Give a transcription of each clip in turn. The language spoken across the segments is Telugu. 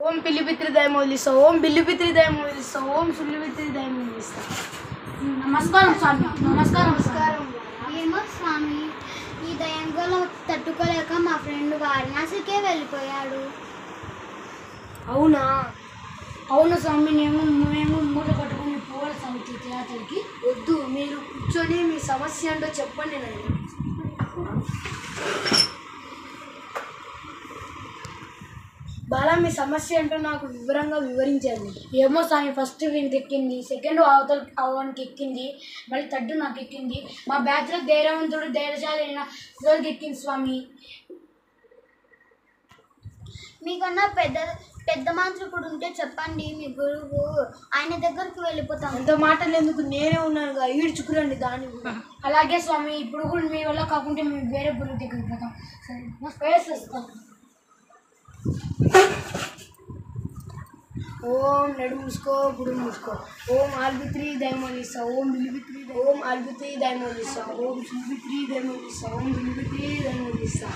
ఓం పిల్లిపిత్రి దయమోలిస్తా, ఓం బిల్లిపిత్రి దయమోలిస్తా, ఓం సుల్లిపిత్రి దయమోలిస్తా. నమస్కారం స్వామి. నమస్కారం. ఏమో స్వామి, ఈ దయంగోళం తట్టుకోలేక మా ఫ్రెండ్ వారణాసికే వెళ్ళిపోయాడు. అవునా? అవును స్వామి, మేము మూట కట్టుకుని పోవాలి స్వామి తీర్థయాత్రకి. వద్దు, మీరు కూర్చొని మీ సమస్య ఏంటో చెప్పండి. నేను బాలా, మీ సమస్య ఏంటో నాకు వివరంగా వివరించండి. ఏమో స్వామి, ఫస్ట్ వీనికి ఎక్కింది, సెకండ్ అవతల అవనికి ఎక్కింది, మళ్ళీ థర్డ్ నాకు ఎక్కింది. మా బ్యాచ్లో ధైర్యవంతుడు ధైర్యశాలి అయిన రోజుకి ఎక్కింది స్వామి. మీకన్నా పెద్ద మాంత్రికుడు ఉంటే చెప్పండి, మీ గురువు, ఆయన దగ్గరకు వెళ్ళిపోతాం. అంత మాటలు ఎందుకు, నేనే ఉన్నానుగా, ఈడ్చుకురండి దాన్ని. అలాగే స్వామి, ఇప్పుడు కూడా మీ వల్ల కాకుంటే మేము వేరే గురువు దగ్గరికి పోతాం. సరే, నా స్పేస్ ఇస్తాం. ఓం నడు మూసుకో, గుడి మూసుకో. ఓం ఆల్బిత్రి దయమోలిస్తా, ఓం బిల్లిపిత్రి, ఓం ఆల్బిత్రి దయమోలిస్తా, ఓం సుల్బిత్రి దయమోలిస్తా, ఓం బిల్లిపిత్రి దయమోలిస్తా.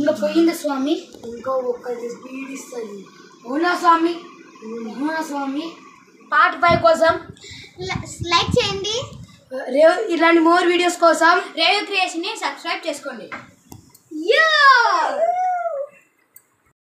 ఇంకా పోయింది స్వామి. ఇంకా ఒక్కటి స్పీడ్ ఇస్తుంది. అవునా స్వామి? అవునా స్వామి? పార్ట్ 5 కోసం లైక్ చేయండి. ఇలాంటి మోర్ వీడియోస్ కోసం రేవ్ క్రియేషన్ని సబ్స్క్రైబ్ చేసుకోండి. యా